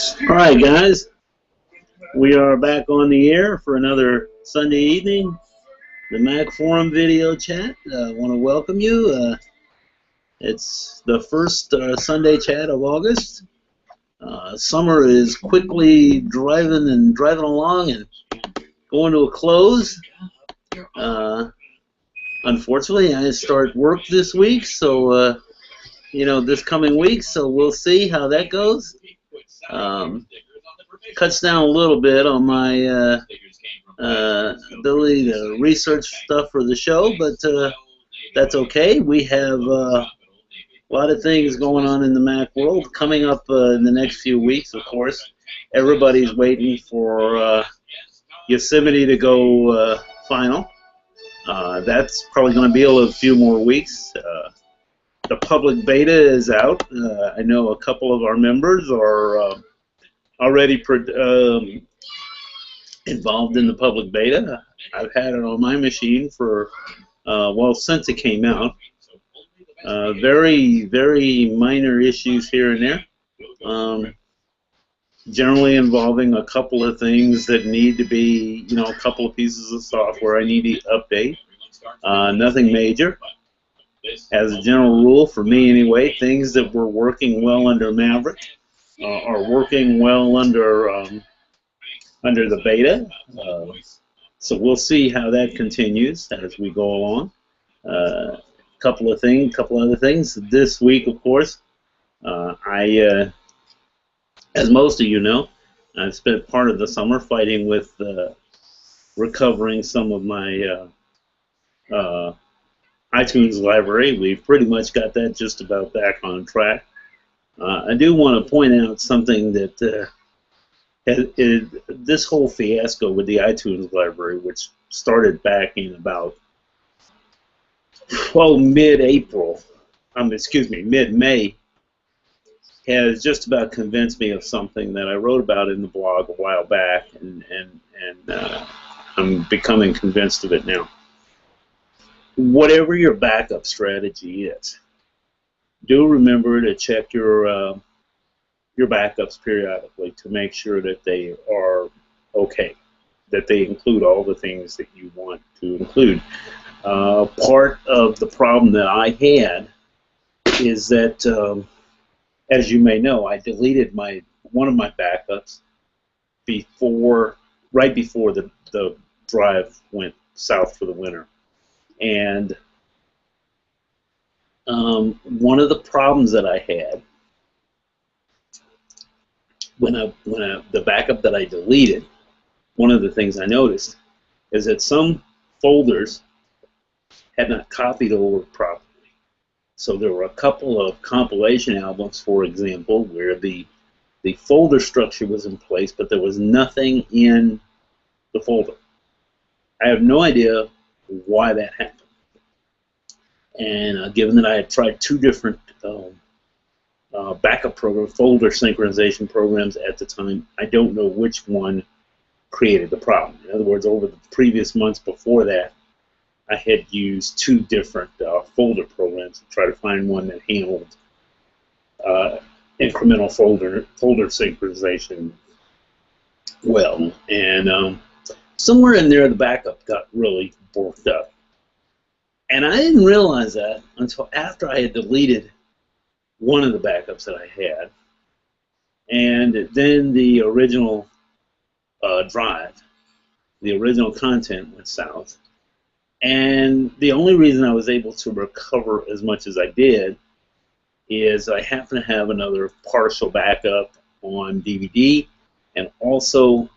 All right, guys, we are back on the air for another Sunday evening, the Mac Forum video chat. I want to welcome you. It's the first Sunday chat of August. Summer is quickly driving along and going to a close. Unfortunately, I start work this week, so this coming week. So we'll see how that goes. Cuts down a little bit on my ability to research stuff for the show, but that's okay. We have a lot of things going on in the Mac world coming up in the next few weeks, of course. Everybody's waiting for Yosemite to go final. That's probably going to be a few more weeks. The public beta is out. I know a couple of our members are already involved in the public beta. I've had it on my machine for, since it came out. Very, very minor issues here and there. Generally involving a couple of things that need to be, a couple of pieces of software I need to update. Nothing major. As a general rule, for me anyway, things that were working well under Maverick are working well under the beta. So we'll see how that continues as we go along. Couple other things. This week, of course, I, as most of you know, I've spent part of the summer fighting with recovering some of my iTunes library. We've pretty much got that just about back on track. I do want to point out something that this whole fiasco with the iTunes library, which started back in about, mid-April, mid-May, has just about convinced me of something that I wrote about in the blog a while back, and I'm becoming convinced of it now. Whatever your backup strategy is, do remember to check your backups periodically to make sure that they are okay, that they include all the things that you want to include. Part of the problem that I had is that, as you may know, I deleted one of my backups right before the drive went south for the winter. And one of the problems that I had when the backup that I deleted, one of the things I noticed is that some folders had not copied over properly. So there were a couple of compilation albums, for example, where the folder structure was in place, but there was nothing in the folder. I have no idea why that happened. And given that I had tried two different backup programs, folder synchronization programs at the time, I don't know which one created the problem. In other words, over the previous months before that, I had used two different folder programs to try to find one that handled incremental folder synchronization well. And somewhere in there, the backup got really borked up. And I didn't realize that until after I had deleted one of the backups that I had. And then the original drive, the original content went south. And the only reason I was able to recover as much as I did is I happen to have another partial backup on DVD and also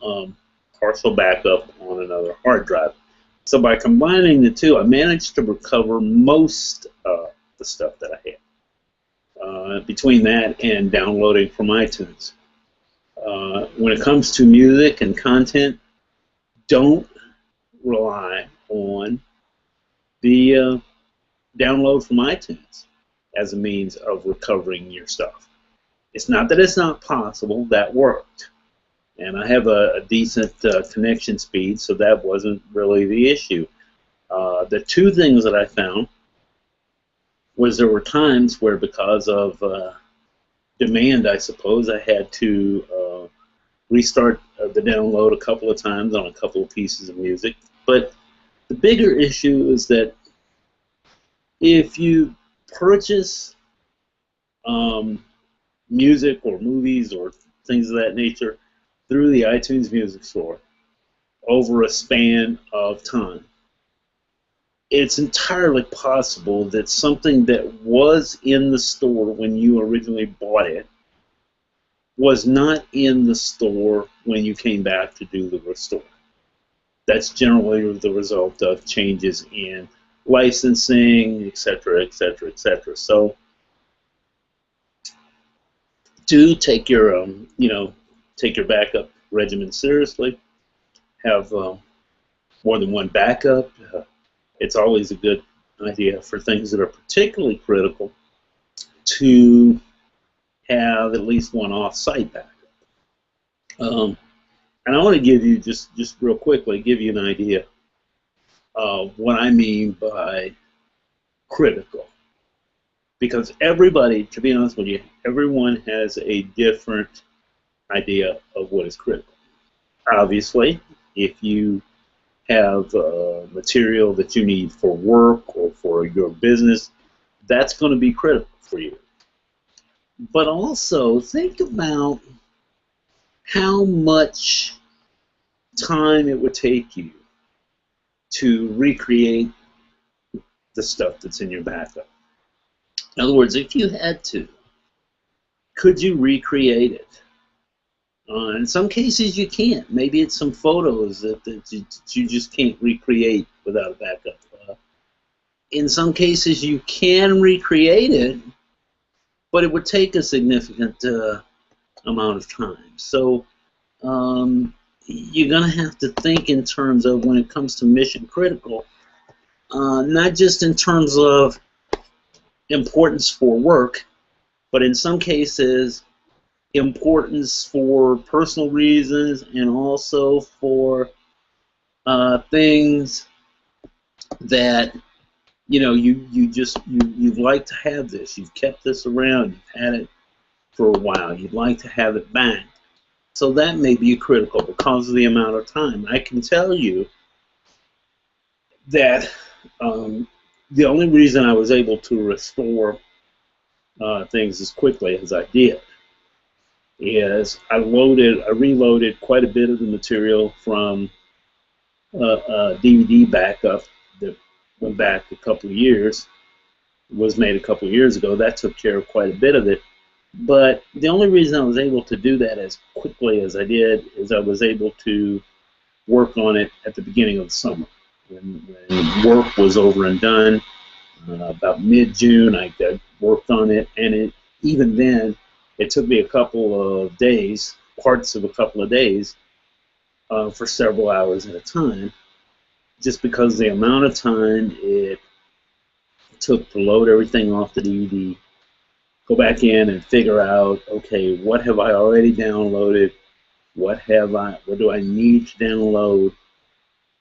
partial backup on another hard drive. So by combining the two, I managed to recover most of the stuff that I had between that and downloading from iTunes. When it comes to music and content, don't rely on the download from iTunes as a means of recovering your stuff. It's not that it's not possible, that worked. And I have a decent connection speed, so that wasn't really the issue. The two things that I found was there were times where, because of demand, I suppose, I had to restart the download a couple of times on a couple of pieces of music. But the bigger issue is that if you purchase music or movies or things of that nature through the iTunes Music Store over a span of time, it's entirely possible that something that was in the store when you originally bought it was not in the store when you came back to do the restore. That's generally the result of changes in licensing, etc., etc., etc. So do take your, take your backup regimen seriously. Have more than one backup. It's always a good idea for things that are particularly critical to have at least one off-site backup. And I want to give you, just real quickly, give you an idea of what I mean by critical. Because everybody, to be honest with you, everyone has a different idea of what is critical. Obviously, if you have material that you need for work or for your business, that's going to be critical for you. But also, think about how much time it would take you to recreate the stuff that's in your backup. In other words, if you had to, could you recreate it? In some cases you can't. Maybe it's some photos that you just can't recreate without a backup. In some cases you can recreate it, but it would take a significant amount of time. So you're going to have to think in terms of, when it comes to mission critical, not just in terms of importance for work, but in some cases importance for personal reasons and also for things that you'd like to have this. You've kept this around. You've had it for a while. You'd like to have it back. So that may be critical because of the amount of time. I can tell you that the only reason I was able to restore things as quickly as I did is I reloaded quite a bit of the material from a DVD backup that went back a couple of years, was made a couple of years ago. That took care of quite a bit of it. But the only reason I was able to do that as quickly as I did is I was able to work on it at the beginning of the summer. When work was over and done, about mid-June, I worked on it, and even then, it took me a couple of days, parts of a couple of days, for several hours at a time, just because the amount of time it took to load everything off the DVD, go back in and figure out, okay, what have I already downloaded? What do I need to download?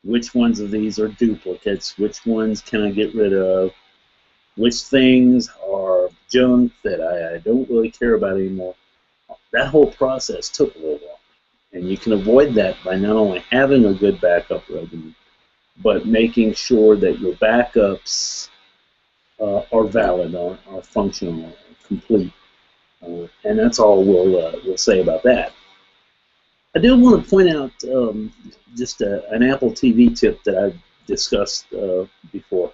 Which ones of these are duplicates? Which ones can I get rid of? Which things are junk that I don't really care about anymore? That whole process took a little while. And you can avoid that by not only having a good backup regimen, but making sure that your backups are valid, are functional, are complete. And that's all we'll say about that. I do want to point out just an Apple TV tip that I've discussed before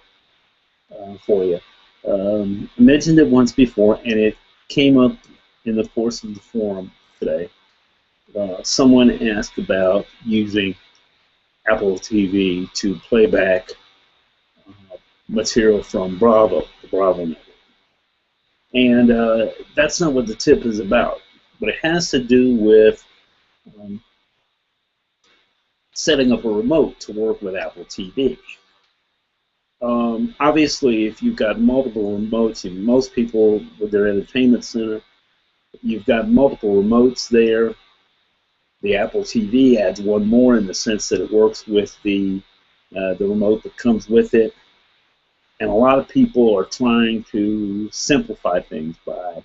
for you. I mentioned it once before, and it came up in the course of the forum today. Someone asked about using Apple TV to play back material from Bravo, the Bravo network. And that's not what the tip is about, but it has to do with setting up a remote to work with Apple TV. Obviously, if you've got multiple remotes, and most people with their entertainment center, you've got multiple remotes there. The Apple TV adds one more in the sense that it works with the remote that comes with it. And a lot of people are trying to simplify things by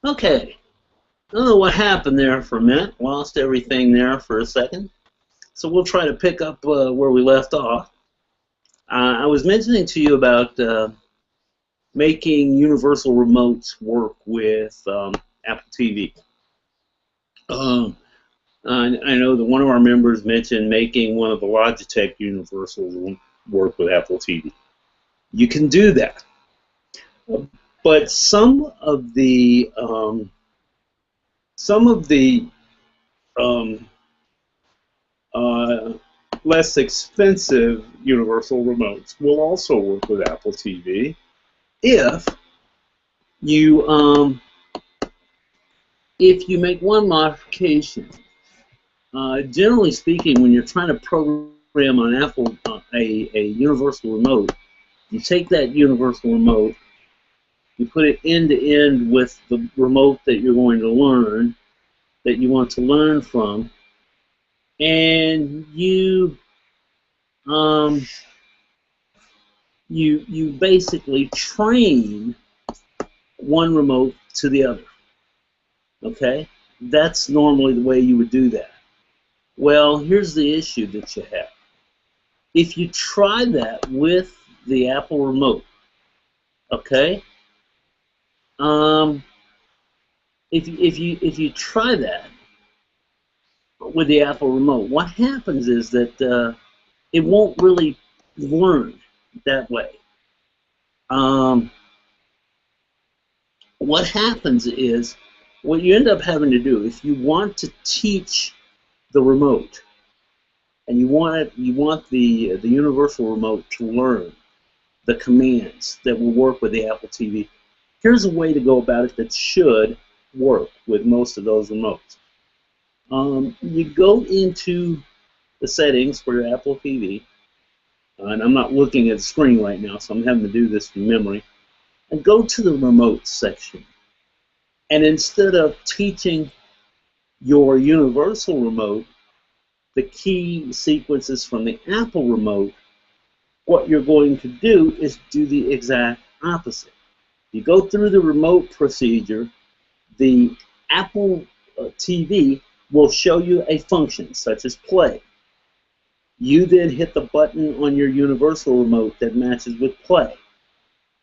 Okay. I don't know what happened there for a minute. Lost everything there for a second. So we'll try to pick up where we left off. I was mentioning to you about making universal remotes work with Apple TV. Um, I know that one of our members mentioned making one of the Logitech universals work with Apple TV. You can do that, but some of the um, uh, less expensive universal remotes will also work with Apple TV if you make one modification. Generally speaking, when you're trying to program on Apple a universal remote, you take that universal remote, you put it end to end with the remote that you're going to learn, that you want to learn from, and um, you basically train one remote to the other. Okay, that's normally the way you would do that. Well, here's the issue that you have. If you try that with the Apple remote, okay, um, if you try that with the Apple remote, what happens is that it won't really learn that way. Um, what happens is what you end up having to do if you want to teach the remote and you want the universal remote to learn the commands that will work with the Apple TV. Here's a way to go about it that should work with most of those remotes. You go into the settings for your Apple TV, and I'm not looking at the screen right now, so I'm having to do this from memory, and go to the remote section. And instead of teaching your universal remote the key sequences from the Apple remote, what you're going to do is do the exact opposite. You go through the remote procedure, the Apple TV will show you a function such as play. You then hit the button on your universal remote that matches with play.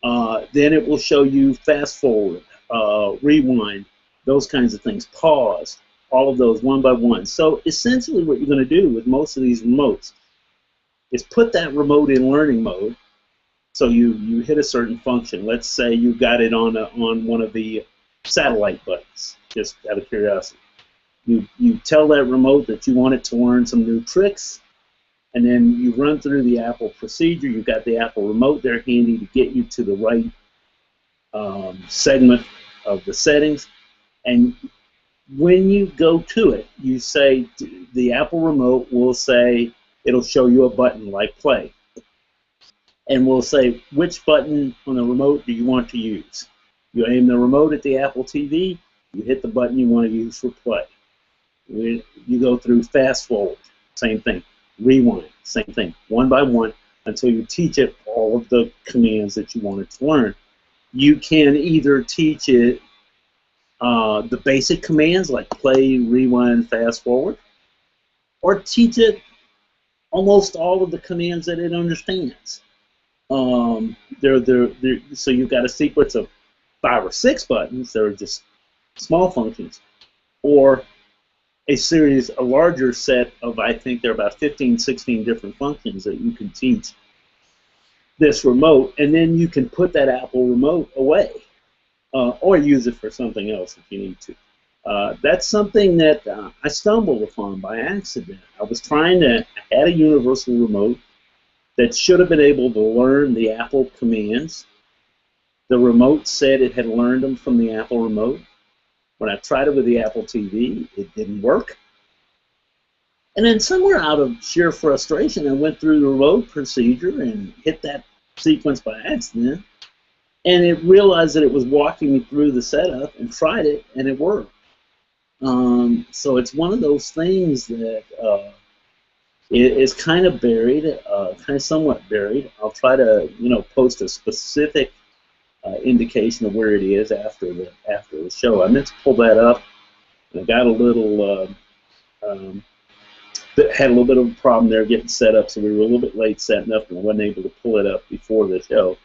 Then it will show you fast forward, rewind, those kinds of things, pause, all of those one by one. So essentially what you're going to do with most of these remotes is put that remote in learning mode. So you hit a certain function. Let's say you got it on one of the satellite buttons, just out of curiosity. You tell that remote that you want it to learn some new tricks, and then you run through the Apple procedure. You've got the Apple remote there handy to get you to the right segment of the settings. And when you go to it, you say, the Apple remote will say, it'll show you a button like play. And we'll say, which button on the remote do you want to use? You aim the remote at the Apple TV, you hit the button you want to use for play. You go through fast forward, same thing. Rewind, same thing. One by one until you teach it all of the commands that you want it to learn. You can either teach it the basic commands like play, rewind, fast forward, or teach it almost all of the commands that it understands. So you've got a sequence of 5 or 6 buttons that are just small functions, or a larger set of, I think there are about 15, 16 different functions that you can teach this remote, and then you can put that Apple remote away, or use it for something else if you need to. That's something that I stumbled upon by accident. I was trying to add a universal remote that should have been able to learn the Apple commands. The remote said it had learned them from the Apple remote. When I tried it with the Apple TV, it didn't work. And then somewhere out of sheer frustration, I went through the remote procedure and hit that sequence by accident, and it realized that it was walking me through the setup, and tried it, and it worked. So it's one of those things that is kind of buried, kind of somewhat buried. I'll try to, post a specific indication of where it is after the show. I meant to pull that up, and I got a little um, had a little bit of a problem there getting set up, so we were a little bit late setting up, and I wasn't able to pull it up before the show.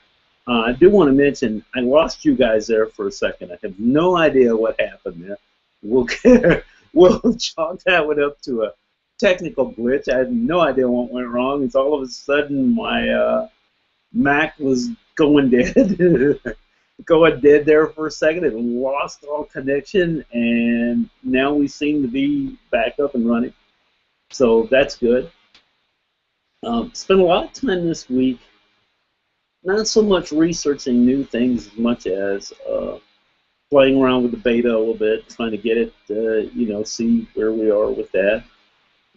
I do want to mention I lost you guys there for a second. I have no idea what happened there. We'll we'll chalk that one up to a technical glitch. I have no idea what went wrong. It's all of a sudden my Mac was going dead. Going dead there for a second. It lost all connection, and now we seem to be back up and running. So that's good. Spent a lot of time this week, not so much researching new things as much as playing around with the beta a little bit, trying to get it, see where we are with that.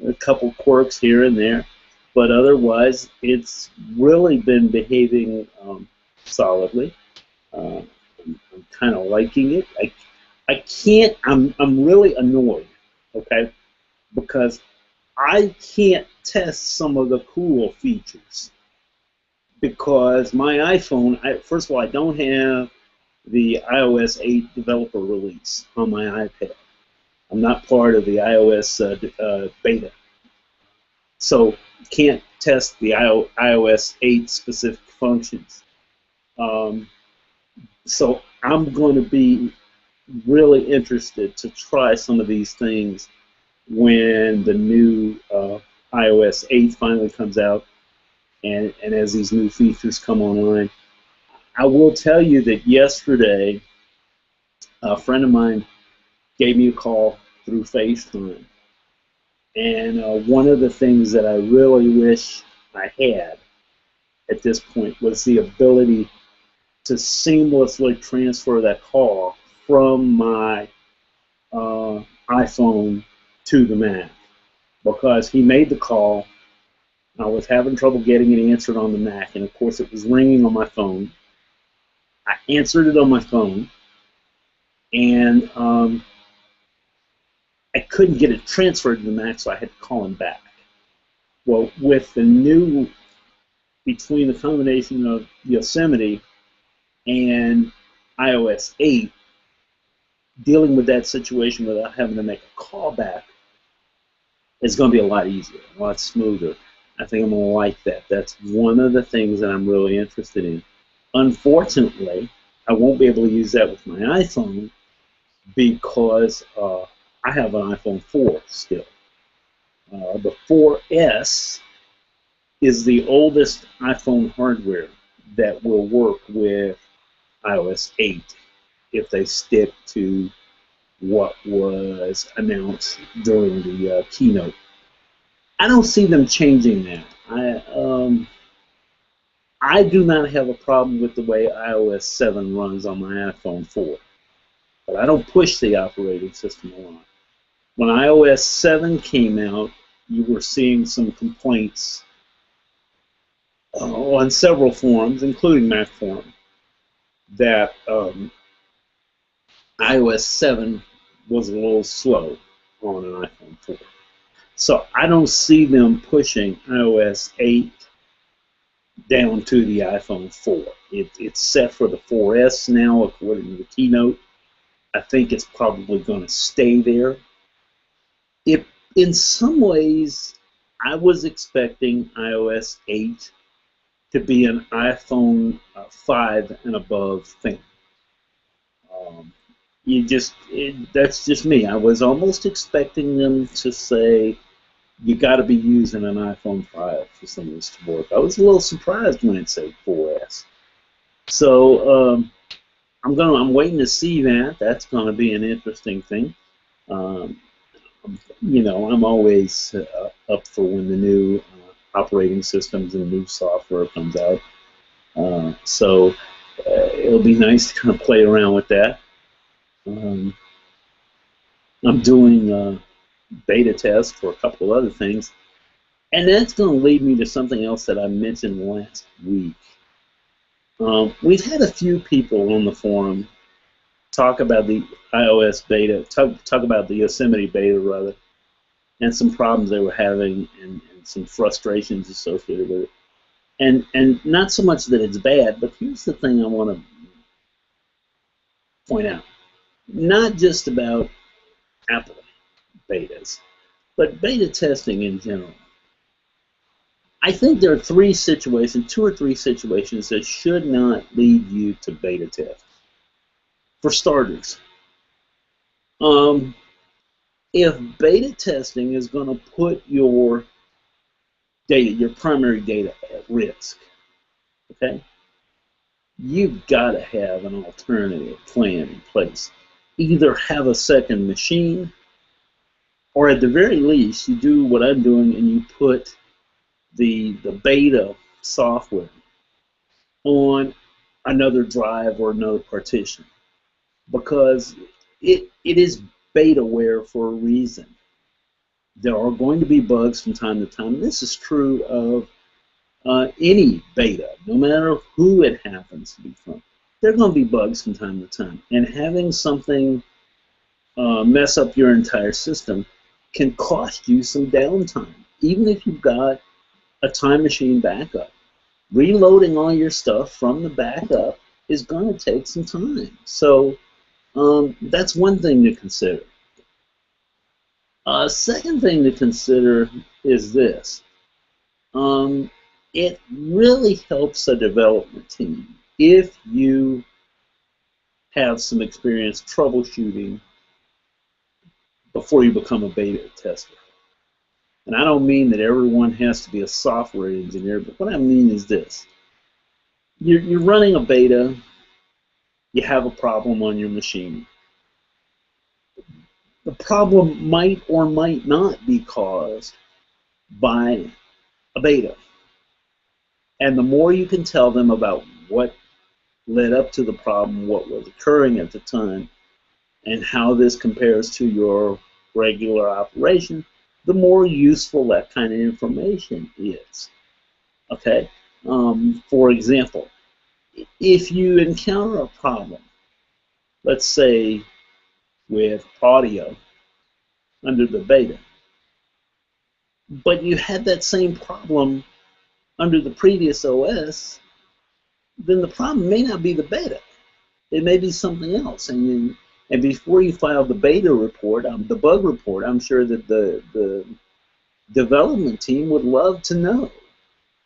A couple quirks here and there, but otherwise it's really been behaving solidly. I'm kind of liking it. I can't. I'm really annoyed. Okay, because I can't test some of the cool features because my iPhone. First of all, I don't have the iOS 8 developer release on my iPad. I'm not part of the iOS beta, so can't test the iOS 8 specific functions. So I'm going to be really interested to try some of these things when the new iOS 8 finally comes out and as these new features come online. I will tell you that yesterday a friend of mine gave me a call through FaceTime, and one of the things that I really wish I had at this point was the ability to seamlessly transfer that call from my iPhone to the Mac, because he made the call. I was having trouble getting it answered on the Mac, and of course it was ringing on my phone. I answered it on my phone, and I couldn't get it transferred to the Mac, so I had to call him back. Well, with the new, between the combination of Yosemite and iOS 8, dealing with that situation without having to make a call back is going to be a lot easier, a lot smoother. I think I'm going to like that. That's one of the things that I'm really interested in. Unfortunately, I won't be able to use that with my iPhone because I have an iPhone 4 still. The 4S is the oldest iPhone hardware that will work with iOS 8 if they stick to what was announced during the keynote. I don't see them changing that. I do not have a problem with the way iOS 7 runs on my iPhone 4, but I don't push the operating system a lot. When iOS 7 came out, you were seeing some complaints on several forums, including Mac Forum, that iOS 7 was a little slow on an iPhone 4. So I don't see them pushing iOS 8 down to the iPhone 4. It's set for the 4S now, according to the keynote. I think it's probably going to stay there. In some ways, I was expecting iOS 8 to be an iPhone 5 and above thing. That's just me. I was almost expecting them to say, you got to be using an iPhone 5 for some of this to work. I was a little surprised when it said 4S. So I'm waiting to see that. That's going to be an interesting thing. I'm always up for when the new operating systems and new software comes out. So it'll be nice to kind of play around with that. I'm doing beta tests for a couple of other things, and that's going to lead me to something else that I mentioned last week. We've had a few people on the forum talk about the iOS beta, talk about the Yosemite beta rather, and some problems they were having and some frustrations associated with it. And not so much that it's bad, but here's the thing I want to point out, not just about Apple betas, but beta testing in general. I think there are two or three situations that should not lead you to beta test. For starters, if beta testing is going to put your data, your primary data, at risk, okay, you've got to have an alternative plan in place. Either have a second machine, or at the very least, you do what I'm doing and you put the beta software on another drive or another partition, because it is betaware for a reason. There are going to be bugs from time to time. This is true of any beta, no matter who it happens to be from. There are going to be bugs from time to time, and having something mess up your entire system can cost you some downtime, even if you've got a time machine backup. Reloading all your stuff from the backup is going to take some time. So that's one thing to consider. Second thing to consider is this. It really helps a development team if you have some experience troubleshooting before you become a beta tester. And I don't mean that everyone has to be a software engineer, but what I mean is this. You're running a beta, you have a problem on your machine. The problem might or might not be caused by a beta. And the more you can tell them about what led up to the problem, what was occurring at the time, and how this compares to your regular operation, the more useful that kind of information is. Okay? For example, if you encounter a problem, let's say with audio under the beta, but you had that same problem under the previous OS, then the problem may not be the beta. It may be something else. And before you file the beta report, the bug report, I'm sure that the development team would love to know.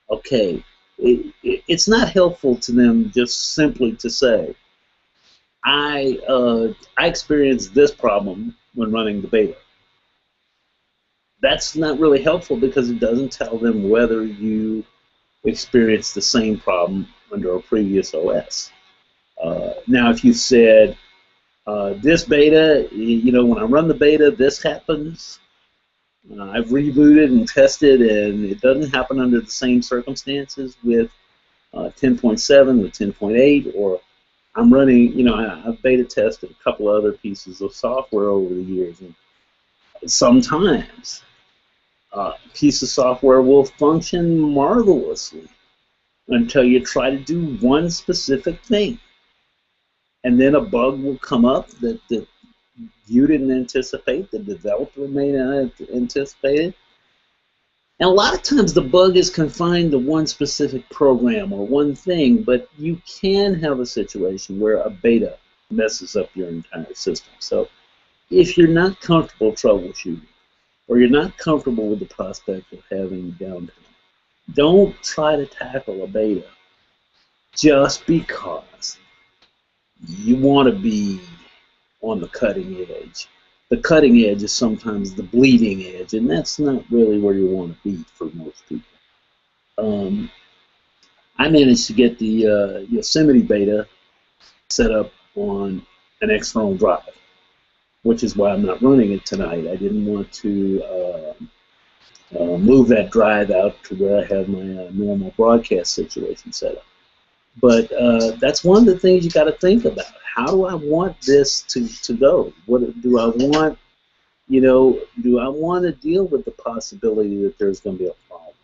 Okay, it's not helpful to them just simply to say, I experienced this problem when running the beta. That's not really helpful because it doesn't tell them whether you experienced the same problem under a previous OS. Now, if you said, this beta, when I run the beta, this happens. I've rebooted and tested, and it doesn't happen under the same circumstances with 10.7, with 10.8, or I'm running, I've beta tested a couple other pieces of software over the years, and sometimes a piece of software will function marvelously until you try to do one specific thing. And then a bug will come up that you didn't anticipate, the developer may not have anticipated. And a lot of times the bug is confined to one specific program or one thing, but you can have a situation where a beta messes up your entire system. So if you're not comfortable troubleshooting, or you're not comfortable with the prospect of having downtime, don't try to tackle a beta just because you want to be on the cutting edge. The cutting edge is sometimes the bleeding edge, and that's not really where you want to be for most people. I managed to get the Yosemite beta set up on an external drive, which is why I'm not running it tonight. I didn't want to move that drive out to where I have my normal broadcast situation set up. But that's one of the things you got to think about. How do I want this to go? What do I want? Do I want to deal with the possibility that there's going to be a problem?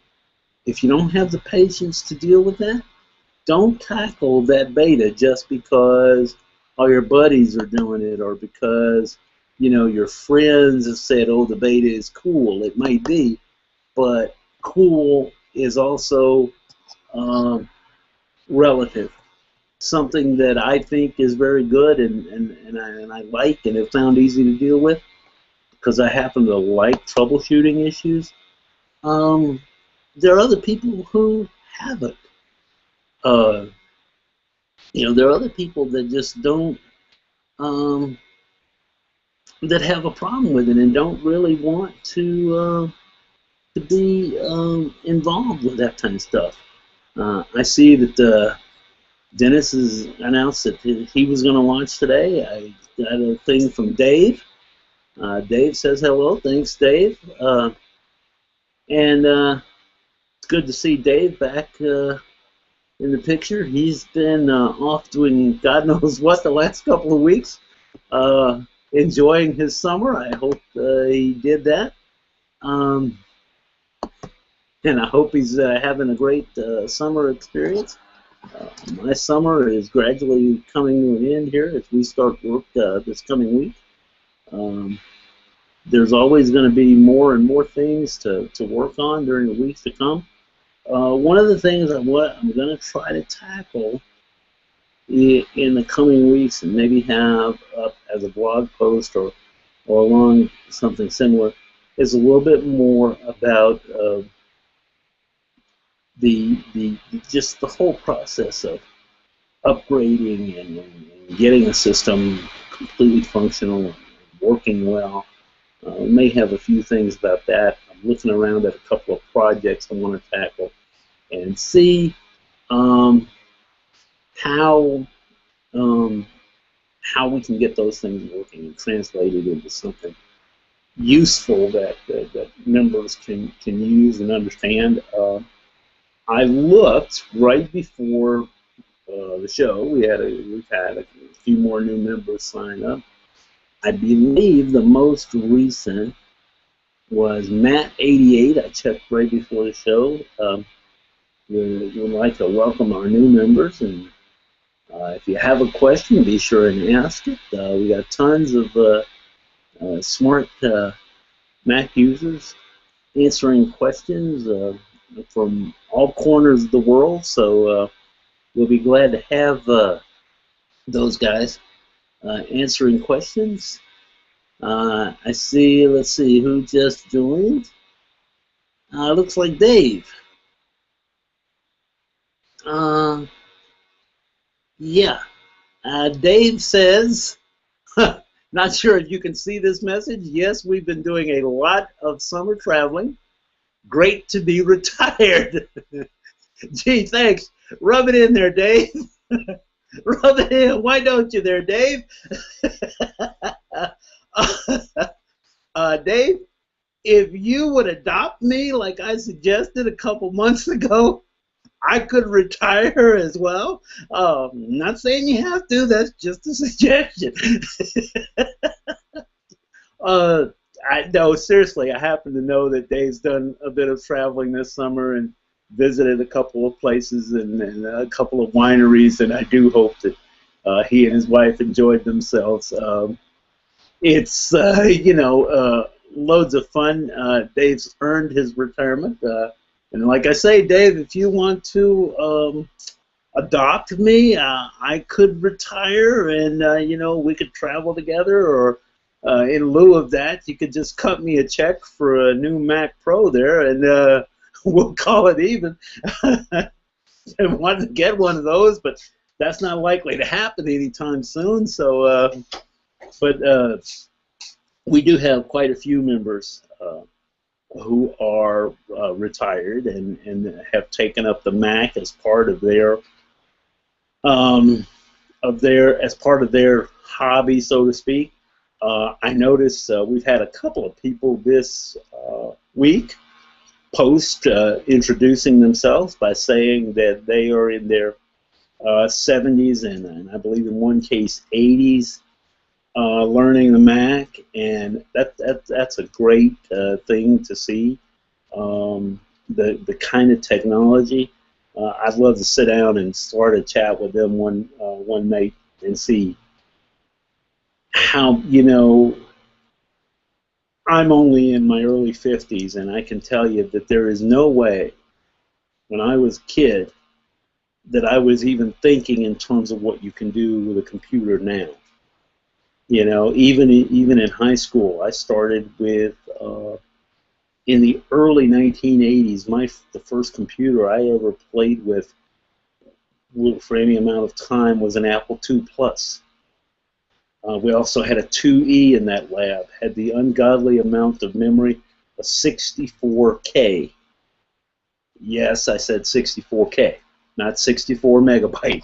If you don't have the patience to deal with that, don't tackle that beta just because all your buddies are doing it, or because your friends have said, "Oh, the beta is cool." It might be, but cool is also relative. something that I think is very good and I like and have found easy to deal with because I happen to like troubleshooting issues. Um, there are other people who haven't. Uh, there are other people that just don't, um, that have a problem with it and don't really want to be involved with that kind of stuff. I see that Dennis has announced that he was going to launch today. I got a thing from Dave. Dave says hello. Thanks, Dave. And it's good to see Dave back in the picture. He's been off doing God knows what the last couple of weeks, enjoying his summer. I hope he did that. And I hope he's having a great summer experience. My summer is gradually coming to an end here as we start work this coming week. There's always going to be more and more things to work on during the weeks to come. One of the things I'm going to try to tackle in the coming weeks and maybe have up as a blog post or along something similar is a little bit more about just the whole process of upgrading and getting a system completely functional and working well. We may have a few things about that. I'm looking around at a couple of projects I want to tackle and see how we can get those things working and translated into something useful that members can use and understand. I looked right before the show. We've had a few more new members sign up. I believe the most recent was Matt88. I checked right before the show. We would like to welcome our new members, and if you have a question, be sure and ask it. We got tons of smart Mac users answering questions from all corners of the world, so we'll be glad to have those guys answering questions. I see, let's see, who just joined? Looks like Dave. Yeah. Dave says, not sure if you can see this message. Yes, we've been doing a lot of summer traveling. Great to be retired. Gee, thanks. Rub it in there, Dave. Rub it in. Why don't you there, Dave? Dave, if you would adopt me like I suggested a couple months ago, I could retire as well. Not saying you have to. That's just a suggestion. No, seriously, I happen to know that Dave's done a bit of traveling this summer and visited a couple of places and a couple of wineries, and I do hope that he and his wife enjoyed themselves. It's, loads of fun. Dave's earned his retirement. And like I say, Dave, if you want to adopt me, I could retire and, we could travel together, or in lieu of that, you could just cut me a check for a new Mac Pro there, and we'll call it even. I wanted to get one of those, but that's not likely to happen anytime soon. So, but we do have quite a few members who are retired and have taken up the Mac as part of their hobby, so to speak. I noticed we've had a couple of people this week post introducing themselves by saying that they are in their 70s and I believe in one case 80s learning the Mac, and that's a great thing to see. The kind of technology. I'd love to sit down and start a chat with them one night and see how, I'm only in my early 50s, and I can tell you that there is no way when I was a kid that I was even thinking in terms of what you can do with a computer now. You know, even in high school, I started with in the early 1980s. The first computer I ever played with for any amount of time was an Apple II Plus. We also had a 2E in that lab. Had the ungodly amount of memory, a 64K. Yes, I said 64K, not 64 megabyte.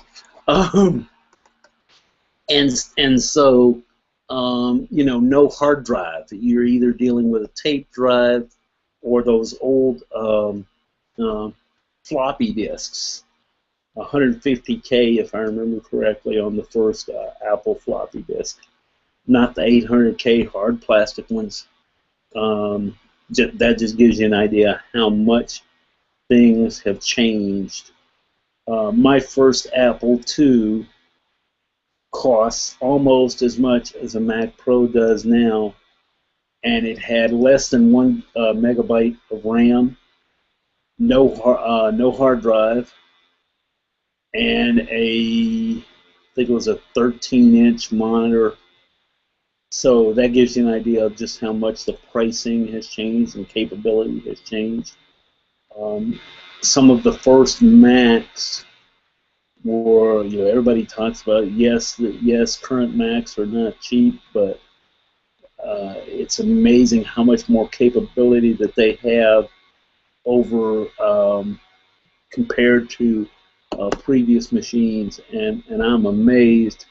And so, you know, no hard drive. You're either dealing with a tape drive or those old floppy disks. 150K, if I remember correctly, on the first Apple floppy disk, not the 800K hard plastic ones. That just gives you an idea how much things have changed. My first Apple II costs almost as much as a Mac Pro does now, and it had less than 1 megabyte of RAM, no hard drive, and I think it was a 13-inch monitor. So that gives you an idea of just how much the pricing has changed and capability has changed. Some of the first Macs were, you know, everybody talks about, yes, current Macs are not cheap, but it's amazing how much more capability that they have over compared to previous machines, and I'm amazed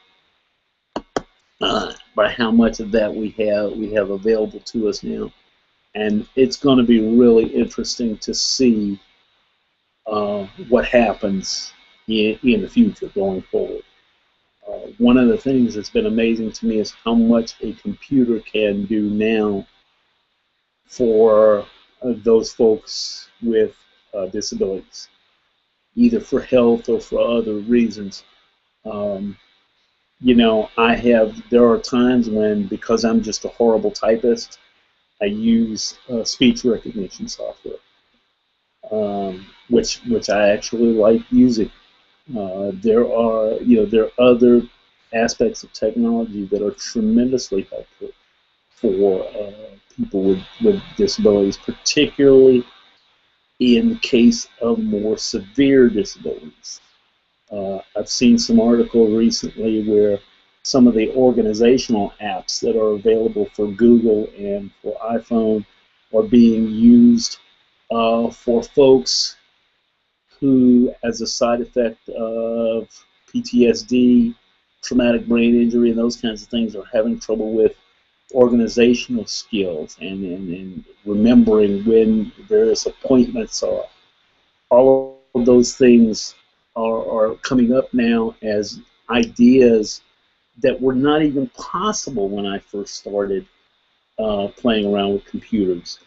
by how much of that we have available to us now. And it's going to be really interesting to see what happens in the future going forward. One of the things that's been amazing to me is how much a computer can do now for those folks with disabilities, either for health or for other reasons. You know, there are times when, because I'm just a horrible typist, I use speech recognition software, which I actually like using. There are other aspects of technology that are tremendously helpful for people with disabilities, particularly in the case of more severe disabilities. I've seen some articles recently where some of the organizational apps that are available for Google and for iPhone are being used for folks who, as a side effect of PTSD, traumatic brain injury, and those kinds of things, are having trouble with organizational skills and remembering when various appointments are. All of those things are coming up now as ideas that were not even possible when I first started playing around with computers.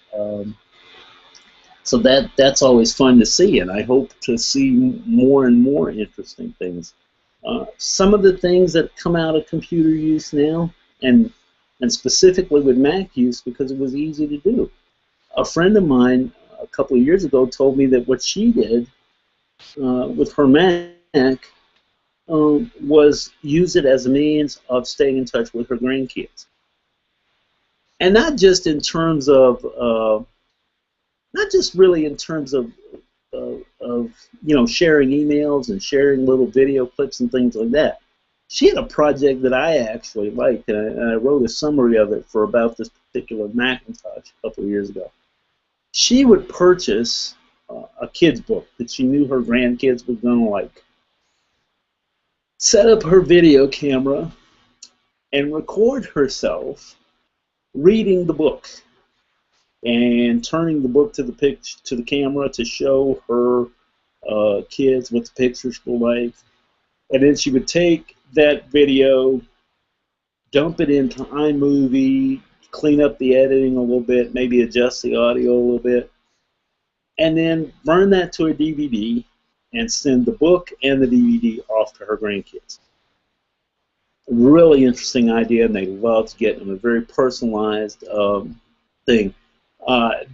So that's always fun to see, and I hope to see more and more interesting things. Some of the things that come out of computer use now, and specifically with Mac use, because it was easy to do. A friend of mine a couple of years ago told me that what she did with her Mac was use it as a means of staying in touch with her grandkids. And not just in terms of, not just really in terms of sharing emails and sharing little video clips and things like that. She had a project that I actually liked, and I wrote a summary of it for about this particular Macintosh a couple of years ago. She would purchase a kid's book that she knew her grandkids were going to like, set up her video camera, and record herself reading the book and turning the book to the camera to show her kids what the pictures were like. And then she would take that video, dump it into iMovie, clean up the editing a little bit, maybe adjust the audio a little bit, and then burn that to a DVD and send the book and the DVD off to her grandkids. Really interesting idea, and they loved getting them. A very personalized thing.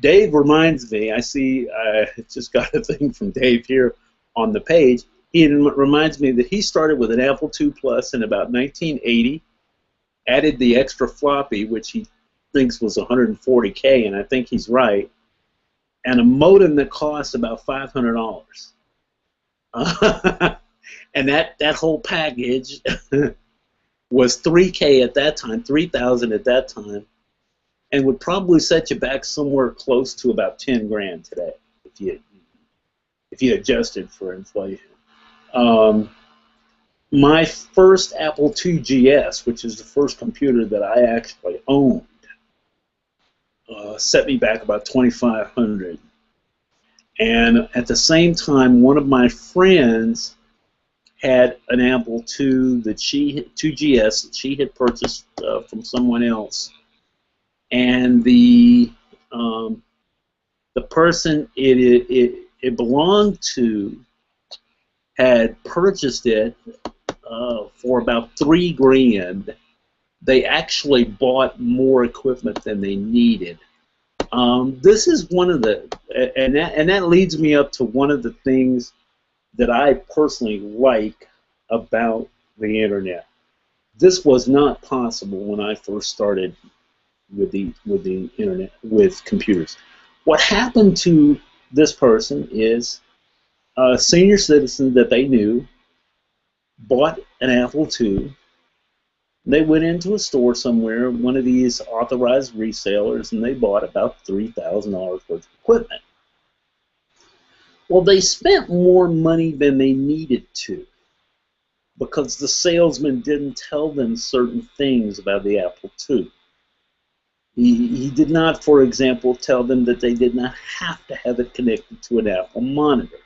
Dave reminds me, I see I just got a thing from Dave here on the page. It reminds me that he started with an Apple II Plus in about 1980, added the extra floppy, which he thinks was 140K, and I think he's right, and a modem that cost about $500. And that whole package was 3K at that time, 3,000 at that time, and would probably set you back somewhere close to about 10 grand today if you adjusted for inflation. My first Apple II GS, which is the first computer that I actually owned, set me back about 2,500. And at the same time, one of my friends had an Apple II that II GS that she had purchased from someone else, and the person it belonged to had purchased it for about $3 grand. They actually bought more equipment than they needed. This is one of the, and that leads me up to one of the things that I personally like about the internet. This was not possible when I first started with the internet, with computers. What happened to this person is a senior citizen that they knew bought an Apple II. They went into a store somewhere, one of these authorized resellers, and they bought about $3,000 worth of equipment. Well, they spent more money than they needed to because the salesman didn't tell them certain things about the Apple II. He did not, for example, tell them that they did not have to have it connected to an Apple monitor.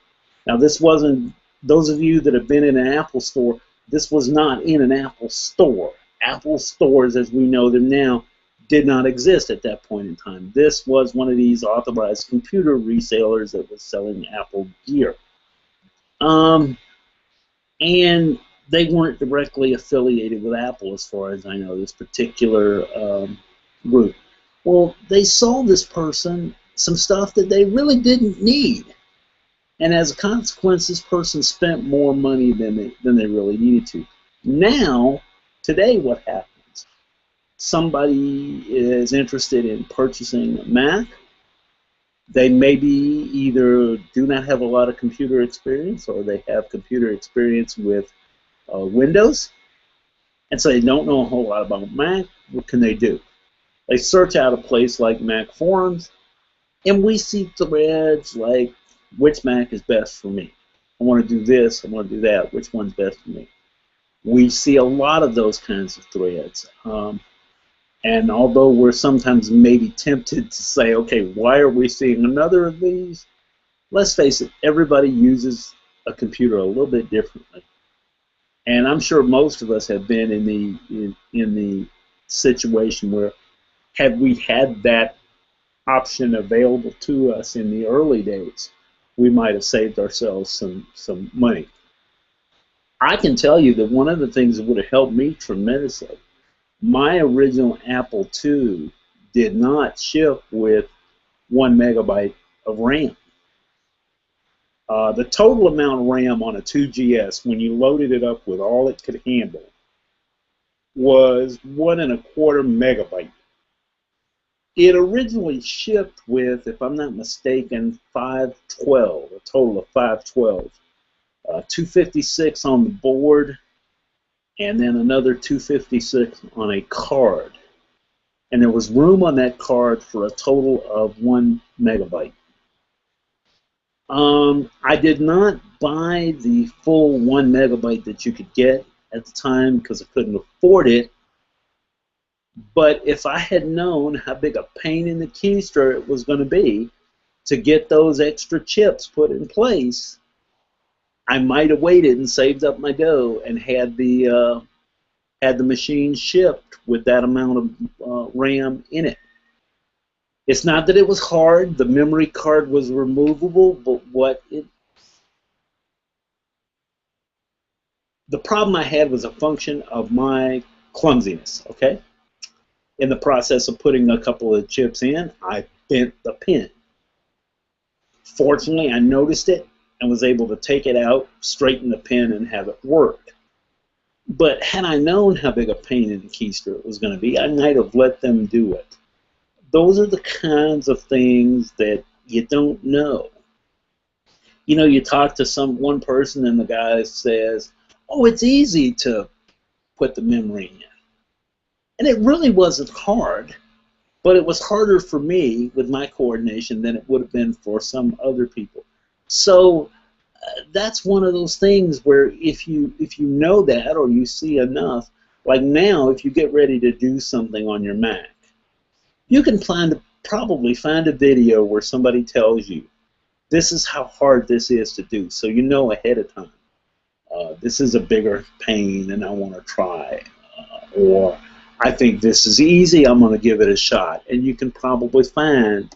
Now, this wasn't, those of you that have been in an Apple store, this was not in an Apple store. Apple stores, as we know them now, did not exist at that point in time. This was one of these authorized computer resellers that was selling Apple gear. And they weren't directly affiliated with Apple as far as I know, this particular group. Well, they sold this person some stuff that they really didn't need. And as a consequence, this person spent more money than they really needed to. Now, today what happens? Somebody is interested in purchasing a Mac. They maybe either do not have a lot of computer experience or they have computer experience with Windows. And so they don't know a whole lot about Mac. What can they do? They search out a place like Mac Forums, and we see threads like, which Mac is best for me? I want to do this, I want to do that, which one's best for me? We see a lot of those kinds of threads. And although we're sometimes maybe tempted to say, okay, why are we seeing another of these? Let's face it, everybody uses a computer a little bit differently. And I'm sure most of us have been in the situation where, had we had that option available to us in the early days, we might have saved ourselves some money. I can tell you that one of the things that would have helped me tremendously, my original Apple II did not ship with 1 megabyte of RAM. The total amount of RAM on a 2GS, when you loaded it up with all it could handle, was 1.25 megabyte. It originally shipped with, if I'm not mistaken, 512, a total of 512. 256 on the board, and then another 256 on a card. And there was room on that card for a total of 1 megabyte. I did not buy the full 1 megabyte that you could get at the time because I couldn't afford it. But if I had known how big a pain in the keister it was going to be to get those extra chips put in place, I might have waited and saved up my dough and had the machine shipped with that amount of RAM in it. It's not that it was hard. The memory card was removable, but the problem I had was a function of my clumsiness, okay? In the process of putting a couple of chips in, I bent the pin. Fortunately, I noticed it. and was able to take it out, straighten the pen, and have it work. But had I known how big a pain in the keister it was going to be, I might have let them do it. Those are the kinds of things that you don't know. You know, you talk to one person and the guy says, "Oh, it's easy to put the memory in." And it really wasn't hard, but it was harder for me with my coordination than it would have been for some other people. So that's one of those things where if you know that, or you see enough, like now, if you get ready to do something on your Mac, you can probably find a video where somebody tells you, this is how hard this is to do, so you know ahead of time. This is a bigger pain and I want to try, or I think this is easy, I'm going to give it a shot. And you can probably find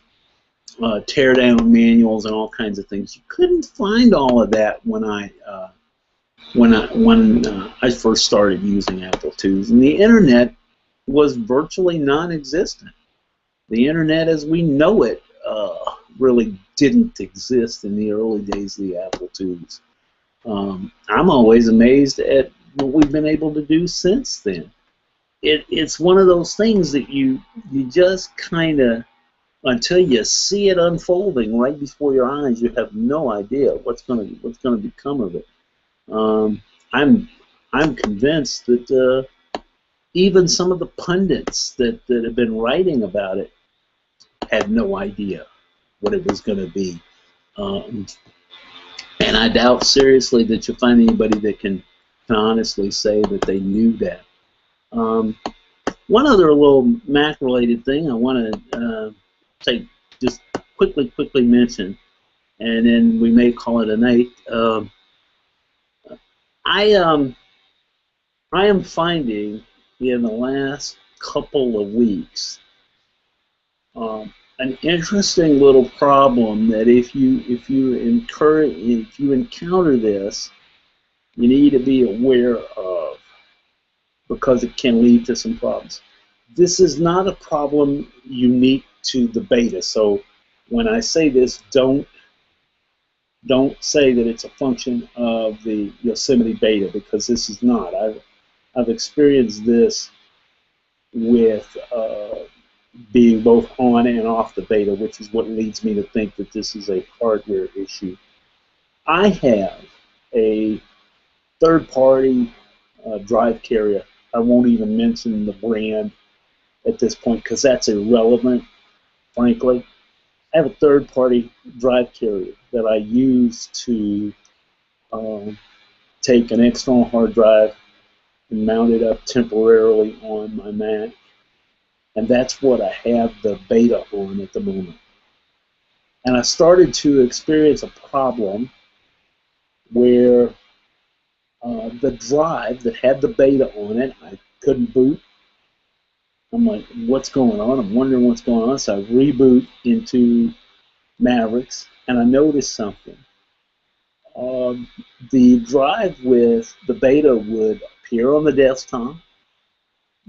tear down manuals and all kinds of things. You couldn't find all of that when I first started using Apple IIs, and the internet was virtually non-existent. The internet as we know it really didn't exist in the early days of the Apple IIs. I'm always amazed at what we've been able to do since then. It's one of those things that you just kind of, until you see it unfolding right before your eyes, you have no idea what's going to become of it. I'm convinced that even some of the pundits that have been writing about it had no idea what it was going to be. And I doubt seriously that you'll find anybody that can honestly say that they knew that. One other little Mac-related thing I want to just quickly mention, and then we may call it a night. I am finding in the last couple of weeks an interesting little problem that if you encounter this, you need to be aware of, because it can lead to some problems. This is not a problem unique to the beta. So when I say this, don't say that it's a function of the Yosemite beta, because this is not. I've experienced this with being both on and off the beta, which is what leads me to think that this is a hardware issue. I have a third-party drive carrier. I won't even mention the brand at this point because that's irrelevant, frankly. I have a third-party drive carrier that I use to take an external hard drive and mount it up temporarily on my Mac, and that's what I have the beta on at the moment. And I started to experience a problem where the drive that had the beta on it, I couldn't boot. I'm like, what's going on? I'm wondering what's going on. So I reboot into Mavericks, and I noticed something. The drive with the beta would appear on the desktop,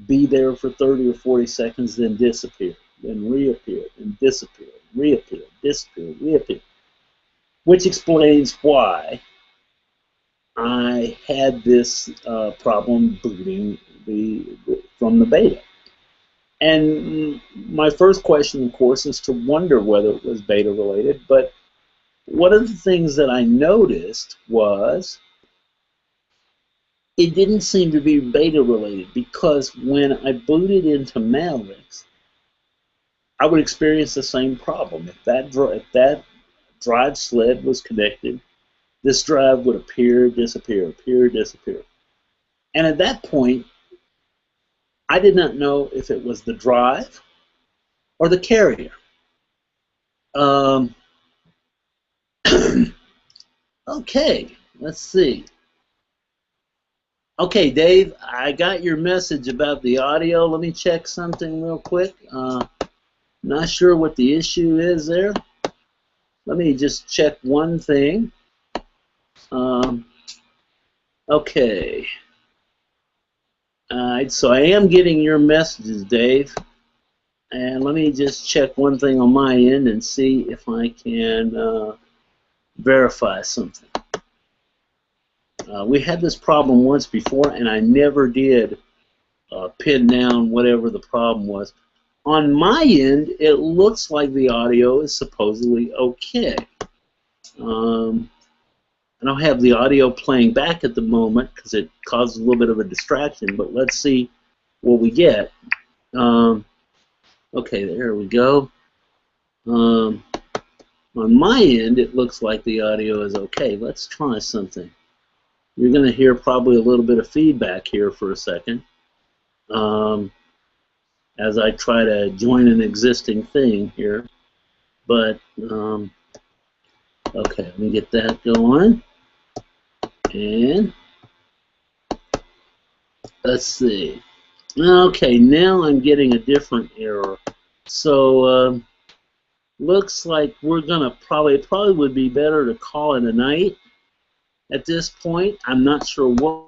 be there for 30 or 40 seconds, then disappear, then reappear, and disappear, reappear, disappear, reappear. Which explains why I had this problem booting from the beta. And my first question, of course, is to wonder whether it was beta related. But one of the things that I noticed was it didn't seem to be beta related, because when I booted into Mavericks, I would experience the same problem. If that drive sled was connected, this drive would appear, disappear, appear, disappear. And at that point, I did not know if it was the drive or the carrier. Okay, let's see. Okay, Dave, I got your message about the audio. Let me check something real quick. Not sure what the issue is there. Let me just check one thing. Okay. So I am getting your messages, Dave. And let me just check one thing on my end and see if I can verify something. We had this problem once before, and I never did pin down whatever the problem was. On my end, it looks like the audio is supposedly okay. I don't have the audio playing back at the moment because it causes a little bit of a distraction, but let's see what we get. Okay, there we go. On my end, it looks like the audio is okay. Let's try something. You're going to hear probably a little bit of feedback here for a second as I try to join an existing thing here. But, okay, let me get that going. And let's see. Okay, now I'm getting a different error. So, looks like we're going to probably would be better to call it a night at this point. I'm not sure what